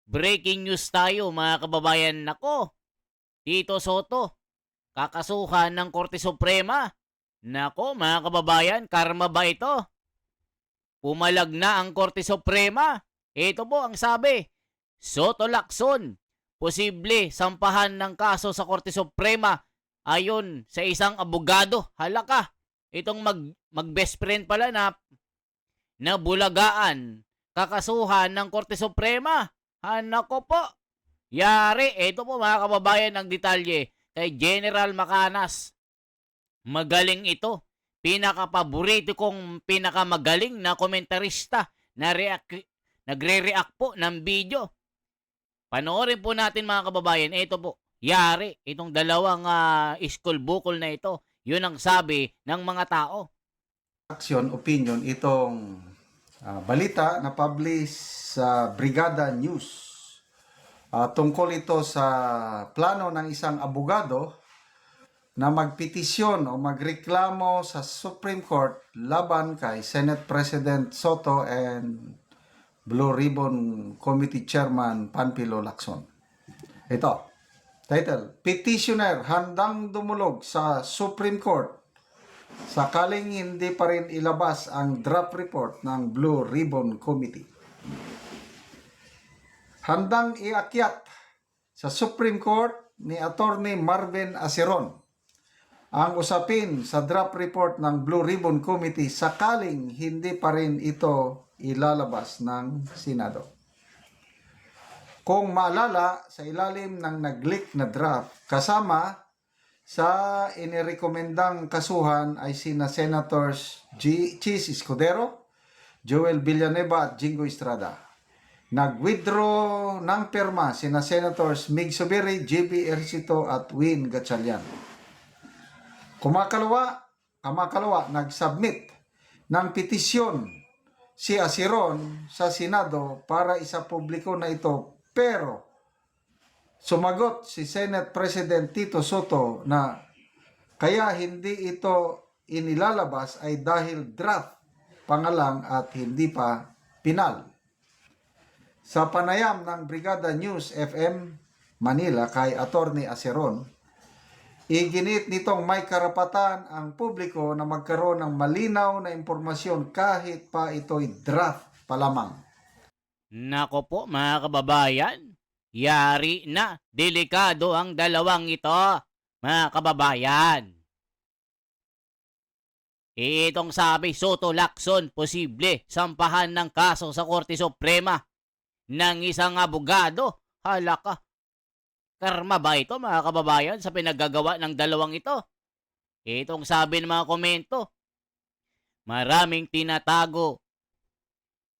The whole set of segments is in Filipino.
Breaking news tayo mga kababayan. Nako, Tito Soto, kakasuhan ng Korte Suprema. Nako mga kababayan, karma ba ito? Pumalag na ang Korte Suprema. Ito po ang sabi, Soto Lacson, posible sampahan ng kaso sa Korte Suprema ayon sa isang abogado. Halaka, itong mag-best friend pala na bulagaan, kakasuhan ng Korte Suprema. Nako po, yari. Ito po mga kababayan ang detalye kay General Macanas. Magaling ito. Pinakapaborito kong pinakamagaling na komentarista na nagre-react po ng video. Panoorin po natin mga kababayan. Ito po, yari. Itong dalawang school bukol na ito. Yun ang sabi ng mga tao. Action, opinion, itong balita na publish sa Brigada News. Tungkol ito sa plano ng isang abogado na magpetisyon o magreklamo sa Supreme Court laban kay Senate President Soto and Blue Ribbon Committee Chairman Panfilo Lacson. Ito, title, Petitioner handang dumulog sa Supreme Court sakaling hindi pa rin ilabas ang draft report ng Blue Ribbon Committee. Handang iakyat sa Supreme Court ni Attorney Marvin Aceron ang usapin sa draft report ng Blue Ribbon Committee sakaling hindi pa rin ito ilalabas ng Senado. Kung maalala, sa ilalim ng nag-leak na draft, kasama sa inirekomendang kasuhan ay sina Senators Chis Escudero, Joel Villanueva at Jingo Estrada. Nag-withdraw ng pirma sina Senators Mig Zubiri, JB Ejercito at Win Gatchalian. Kamakalawa, nag-submit ng petisyon si Aceron sa Senado para isapubliko na ito, pero sumagot si Senate President Tito Soto na kaya hindi ito inilalabas ay dahil draft pangalang at hindi pa pinal. Sa panayam ng Brigada News FM Manila kay Attorney Aceron, iginit nitong may karapatan ang publiko na magkaroon ng malinaw na impormasyon kahit pa ito'y draft pa lamang. Nako po mga kababayan, yari na. Delikado ang dalawang ito, mga kababayan. Itong sabi, Soto Lacson, posible sampahan ng kaso sa Korte Suprema ng isang abogado. Halaka, karma ba ito mga kababayan sa pinaggagawa ng dalawang ito? Itong sabi ng mga komento, maraming tinatago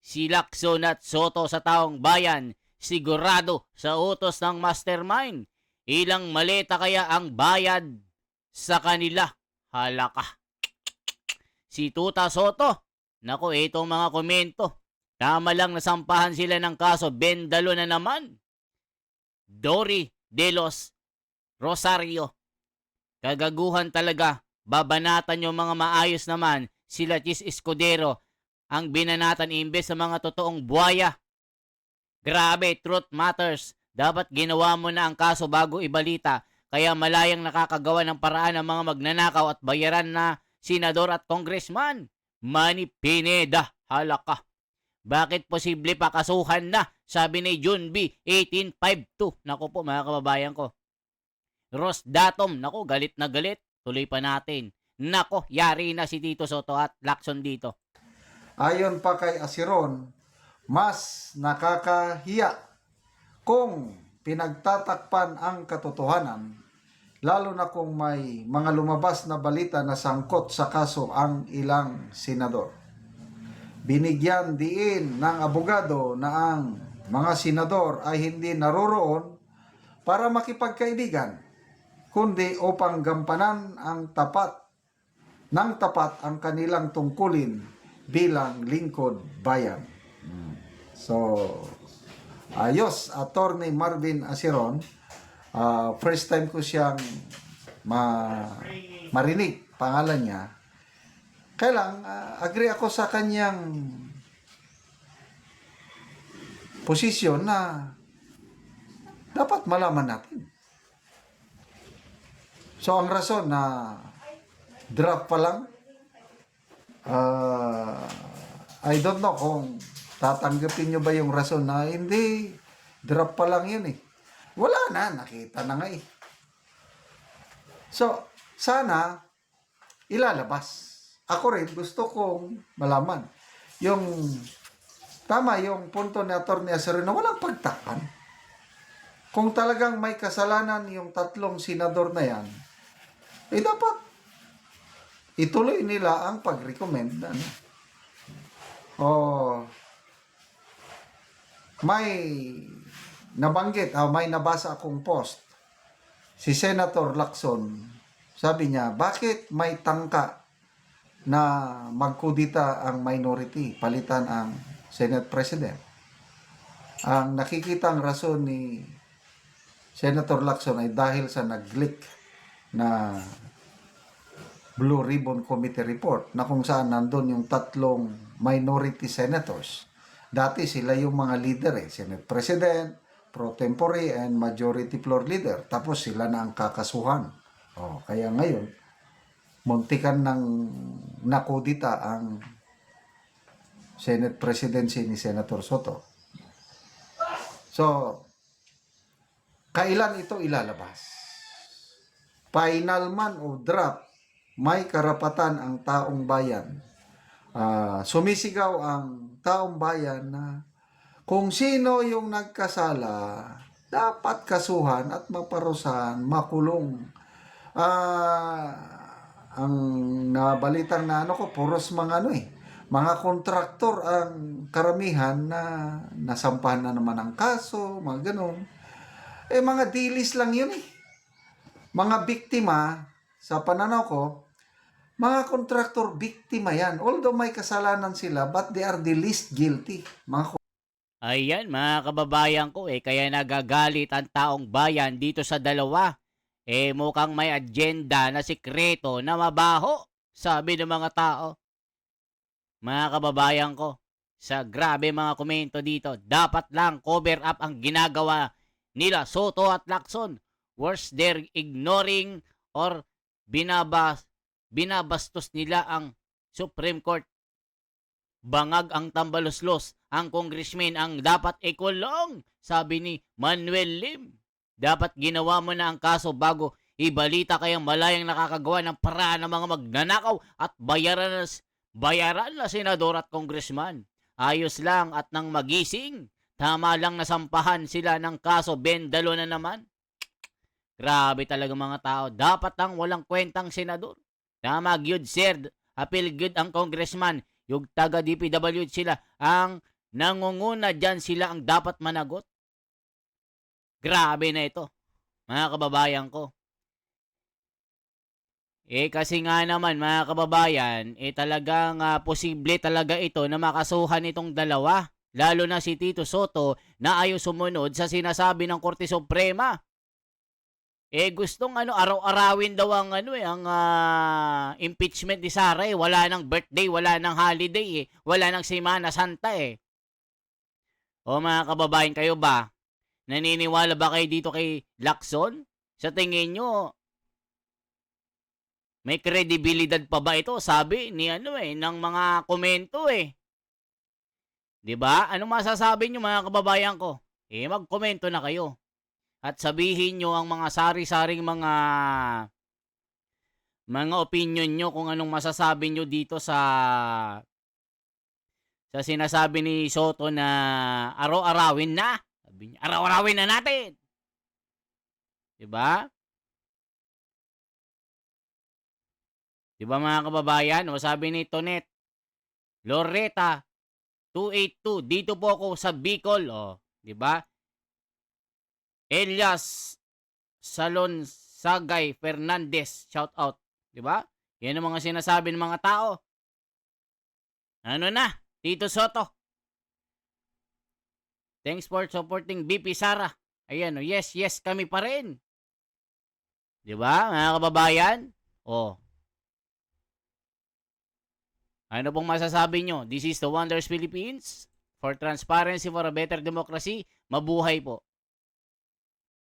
si Lacson at Soto sa taong bayan, sigurado sa utos ng mastermind. Ilang maleta kaya ang bayad sa kanila? Halaka. Si Tuta Soto, nako itong mga komento, tama lang nasampahan sila ng kaso, bendalo na naman. Dory de los Rosario, kagaguhan talaga, babanatan yung mga maayos naman, sila Chis Escudero, ang binanatan imbes sa mga totoong buhaya. Grabe, truth matters. Dapat ginawa mo na ang kaso bago ibalita, kaya malayang nakakagawa ng paraan ng mga magnanakaw at bayaran na senador at congressman. Manny Pineda, halaka. Bakit posible pa kasuhan na? Sabi ni June B. 1852. Naku po mga kababayan ko. Ross Datom, naku galit na galit. Tuloy pa natin. Nako, yari na si Tito Soto at Lacson dito. Ayon pa kay Aceron, mas nakakahiya kung pinagtatakpan ang katotohanan, lalo na kung may mga lumabas na balita na sangkot sa kaso ang ilang senador. Binigyan diin ng abogado na ang mga senador ay hindi naroroon para makipagkaibigan, kundi upang gampanan ang tapat ang kanilang tungkulin bilang lingkod bayan. So, ayos, Attorney Marvin Aceron, first time ko siyang marinig, pangalan niya. Kaya lang, agree ako sa kanyang posisyon na dapat malaman natin. So, ang rason na draft pa lang, I don't know kung tatanggapin nyo ba yung rason na hindi, draft pa lang yun eh. Wala na, nakita na nga eh. So, sana ilalabas. Ako rin, gusto kong malaman. Yung, tama yung punto ni Atty. Acero na walang pagtakan. Kung talagang may kasalanan yung tatlong senador na yan, dapat ituloy nila ang pag-recommend. Ano? May nabanggit, may nabasa akong post. Si Senator Lacson, sabi niya, bakit may tangka na magkudita ang minority, palitan ang Senate President? Ang nakikitang rason ni Senator Lacson ay dahil sa nag-leak na Blue Ribbon Committee report na kung saan nandun yung tatlong minority senators. Dati sila yung mga leader Senate President, pro tempore, and majority floor leader. Tapos sila na ang kakasuhan. Kaya ngayon, muntikan ng nakudita ang Senate presidency ni Senator Soto. So, kailan ito ilalabas? Final man o draft, may karapatan ang taong bayan. Sumisigaw ang taong bayan na kung sino yung nagkasala, dapat kasuhan at maparusahan, makulong. Ang nabalitang na puros mga mga kontraktor ang karamihan na nasampahan na naman ang kaso, mga ganun. Mga dilis lang yun Mga biktima, sa pananaw ko, mga kontraktor biktima yan. Although may kasalanan sila, but they are the least guilty. Ayan, mga kababayan ko, kaya nagagalit ang taong bayan dito sa dalawa. Mukhang may agenda na sikreto na mabaho, sabi ng mga tao. Mga kababayan ko, sa grabe mga komento dito, dapat lang cover up ang ginagawa nila Soto at Lacson. Worse, they're ignoring or binabastos nila ang Supreme Court. Bangag ang tambaluslos, ang congressman ang dapat ikulong, sabi ni Manuel Lim. Dapat ginawa mo na ang kaso bago ibalita kayang malayang nakakagawa ng paraan ng mga magnanakaw at bayaran na senador at congressman. Ayos lang at nang magising, tama lang nasampahan sila ng kaso, bendalo na naman. Grabe talaga mga tao. Dapat ang walang kwentang senador. Tama, gyud sir. Apil gyud ang congressman. Yung taga DPWH sila. Ang nangunguna dyan sila ang dapat managot. Grabe na ito. Mga kababayan ko. Kasi nga naman mga kababayan, talagang posible talaga ito na makasuhan itong dalawa. Lalo na si Tito Soto na ayaw sumunod sa sinasabi ng Korte Suprema. Gustong araw-arawin daw ang ang impeachment ni Sara Wala nang birthday, wala nang holiday wala nang Semana Santa O mga kababayan, kayo ba? Naniniwala ba kayo dito kay Lacson? Sa tingin nyo, may kredibilidad pa ba ito? Sabi ni ng mga komento 'Di ba? Anong masasabi nyo mga kababayan ko? Magkomento na kayo. At sabihin nyo ang mga sari-saring mga opinion nyo kung anong masasabi nyo dito sa sinasabi ni Soto na araw-arawin na. Sabi niya, araw-arawin na natin. Diba? Diba mga kababayan? O sabi ni Tonet, Loretta, 282, dito po ako sa Bicol. Diba? Elias Salon Sagay Fernandez, shout out, 'di ba? Yan ang mga sinasabi ng mga tao. Ano na, Tito Soto? Thanks for supporting BP Sara. Ayan, yes, kami pa rin. 'Di ba, mga kababayan? Ano pong masasabi nyo? This is the Wonders Philippines. For transparency, for a better democracy. Mabuhay po.